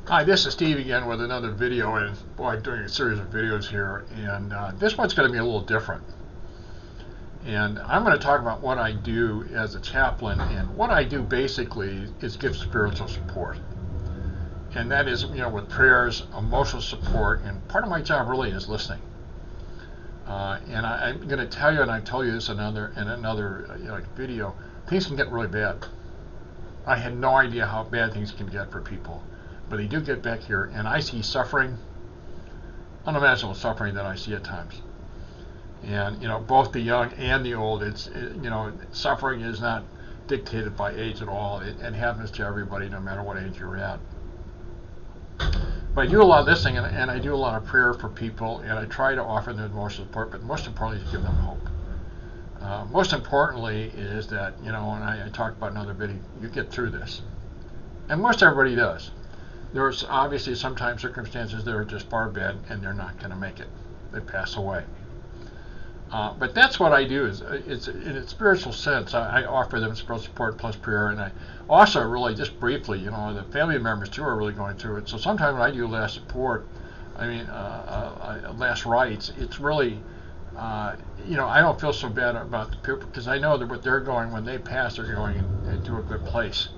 Hi, this is Steve again with another video, and boy, I'm doing a series of videos here, and this one's going to be a little different. And I'm going to talk about what I do as a chaplain, and what I do basically is give spiritual support. And that is, with prayers, emotional support, and part of my job really is listening. I'm going to tell you, and I told you this in another video, things can get really bad. I had no idea how bad things can get for people. But they do get back here, and I see suffering, unimaginable suffering that I see at times. And both the young and the old. Suffering is not dictated by age at all. It happens to everybody, no matter what age you're at. But I do a lot of listening, and I do a lot of prayer for people, and I try to offer them emotional support. But most importantly, is give them hope. Most importantly is that and I talked about in another video. You get through this, and most everybody does. There's obviously sometimes circumstances that are just far bad and they're not going to make it. They pass away. But that's what I do. It's in a spiritual sense. I offer them spiritual support plus prayer, and I also really just briefly, the family members too are really going through it. So sometimes when I do last support, last rites, it's really, I don't feel so bad about the people because I know that what they're going when they pass, they're going into a good place.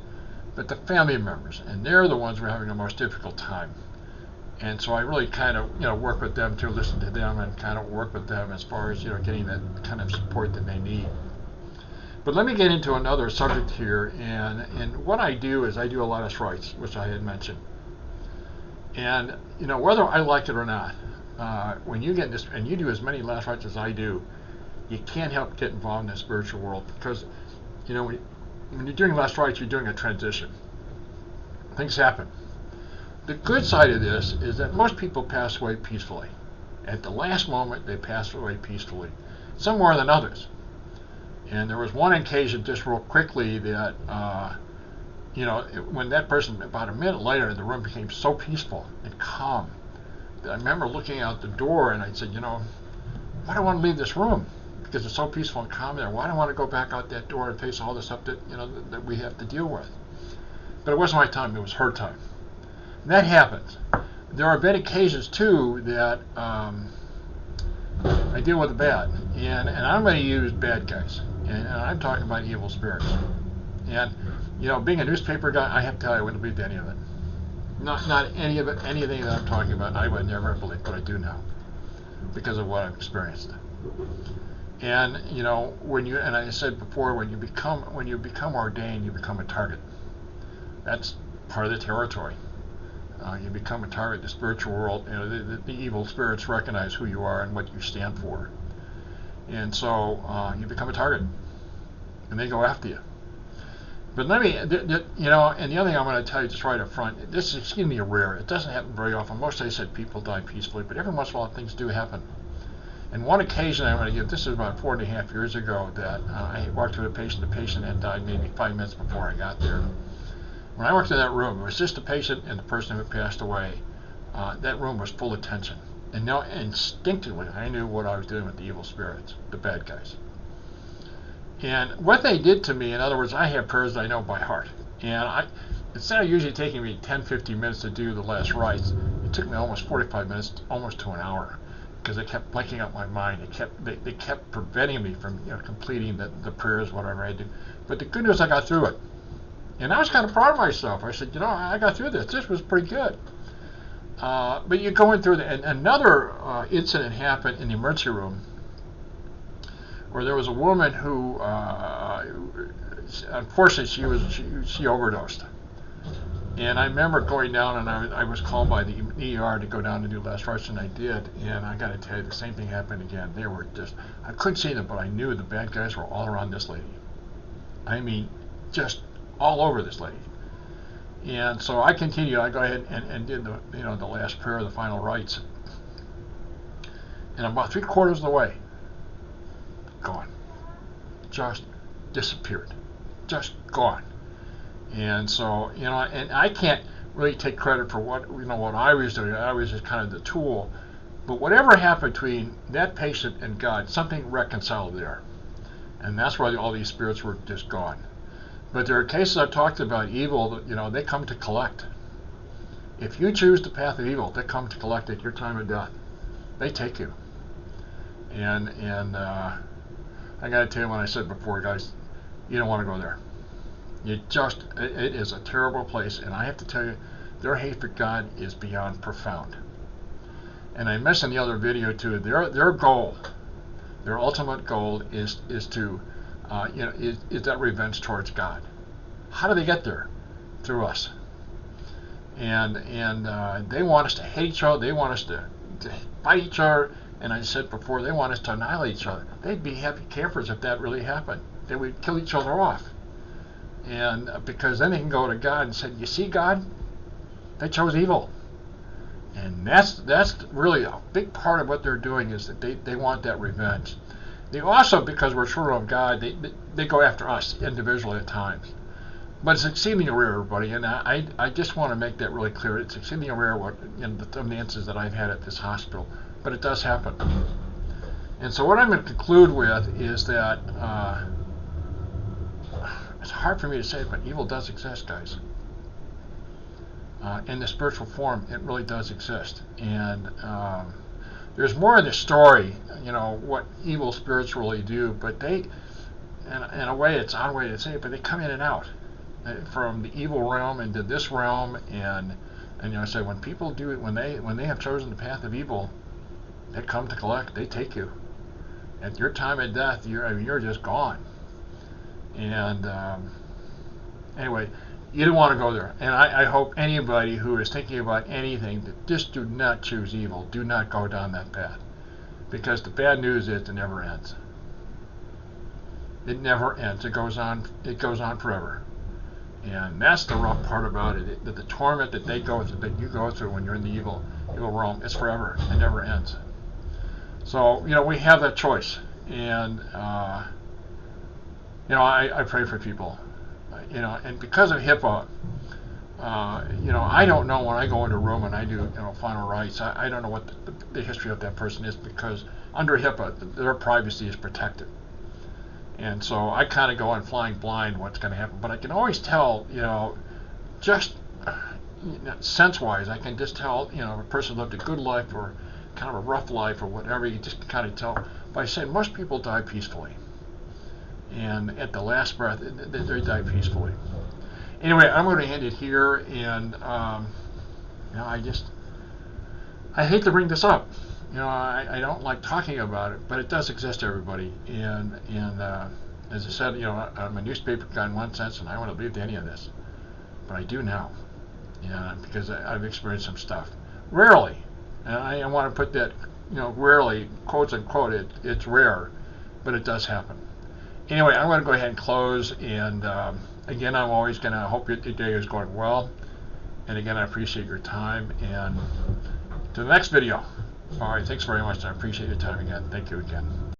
But the family members, and they're the ones who are having the most difficult time. And so I really kind of, work with them to listen to them and kind of work with them as far as, getting that kind of support that they need. But let me get into another subject here. And what I do is I do a lot of rites, which I had mentioned. And, whether I like it or not, when you get this, and you do as many last rites as I do, you can't help get involved in the spiritual world because, when you're doing last rites, you're doing a transition. Things happen. The good side of this is that most people pass away peacefully. At the last moment, they pass away peacefully. Some more than others. And there was one occasion, just real quickly, that, when that person, about a minute later, the room became so peaceful and calm that I remember looking out the door and I said, why do I want to leave this room? Because it's so peaceful and calm there. Why do I want to go back out that door and face all the stuff that that we have to deal with? But it wasn't my time; it was her time. And that happens. There have been occasions too that I deal with the bad, and I'm going to use bad guys, and I'm talking about evil spirits. And being a newspaper guy, I have to tell you, I wouldn't believe any of it. Not any of it. Anything that I'm talking about, I would never believe, but I do now because of what I've experienced. And and I said before, when you become ordained, you become a target. That's part of the territory. You become a target. The spiritual world, the evil spirits recognize who you are and what you stand for, and so you become a target, and they go after you. But let me, and the other thing I'm going to tell you just right up front, this is extremely rare. It doesn't happen very often. Most days said people die peacefully, but every once in a while things do happen. And one occasion I'm going to give, this is about 4.5 years ago, that I walked with a patient. The patient had died maybe 5 minutes before I got there. When I walked in that room, it was just the patient and the person who had passed away. That room was full of tension. And now instinctively I knew what I was doing with the evil spirits, the bad guys. And what they did to me, in other words, I have prayers that I know by heart. And instead of usually taking me 10-15 minutes to do the last rites, it took me almost 45 minutes, almost to an hour. Because it kept blanking out my mind. They kept preventing me from completing the prayers, whatever I do. But the good news, I got through it. And I was kind of proud of myself. I said, I got through this. This was pretty good. But you're going through and another incident happened in the emergency room where there was a woman who, unfortunately, she overdosed. And I remember going down, and I was called by the ER to go down to do last rites, and I did. And I got to tell you, the same thing happened again. They were I couldn't see them, but I knew the bad guys were all around this lady. I mean, just all over this lady. And so I continued. I go ahead and did the last prayer, the final rites. And about 3/4 of the way, gone. Just disappeared. Just gone. And so, and I can't really take credit for what I was doing. I was just kind of the tool. But whatever happened between that patient and God, something reconciled there. And that's why all these spirits were just gone. But there are cases I've talked about evil that, they come to collect. If you choose the path of evil, they come to collect at your time of death. They take you. And I got to tell you, when I said before, guys, you don't want to go there. It is a terrible place, and I have to tell you, their hate for God is beyond profound. And I mentioned in the other video too, their goal, their ultimate goal is to, is that revenge towards God. How do they get there? Through us. And they want us to hate each other. They want us to fight each other. And I said before, they want us to annihilate each other. They'd be happy campers if that really happened. They would kill each other off. And because then they can go to God and say, you see, God, they chose evil. And that's really a big part of what they're doing, is that they want that revenge. They also, because we're children of God, they go after us individually at times. But it's exceedingly rare, everybody, and I just want to make that really clear. It's exceedingly rare some of the instances that I've had at this hospital, but it does happen. And so what I'm going to conclude with is that it's hard for me to say it, but evil does exist, guys. In the spiritual form, it really does exist. And there's more in the story, what evil spirits really do, but they, in a way, it's an odd way to say it, but they come in and out from the evil realm into this realm. And I say, when people do it, when they have chosen the path of evil, they come to collect. They take you at your time of death. You're just gone. And anyway, you don't want to go there. And I hope anybody who is thinking about anything, that just do not choose evil. Do not go down that path, because the bad news is it never ends. It never ends. It goes on forever. And that's the rough part about it. The torment that they go through, that you go through when you're in the evil realm, it's forever. It never ends. So we have that choice. And I pray for people. And because of HIPAA, I don't know when I go into a room and I do, final rites. I don't know what the history of that person is, because under HIPAA, their privacy is protected. And so I kind of go on flying blind what's going to happen. But I can always tell, just sense-wise, I can just tell, a person lived a good life or kind of a rough life or whatever. You just kind of tell by saying most people die peacefully. And at the last breath, they die peacefully. Anyway, I'm going to end it here, and I hate to bring this up. I don't like talking about it, but it does exist, everybody. And as I said, I'm a newspaper guy in one sense, and I don't want to believe any of this, but I do now, because I've experienced some stuff. Rarely, and I want to put that, rarely, quotes unquote, it's rare, but it does happen. Anyway, I'm going to go ahead and close, and again, I'm always going to hope your day is going well, and again, I appreciate your time, and to the next video. All right, thanks very much. I appreciate your time again. Thank you again.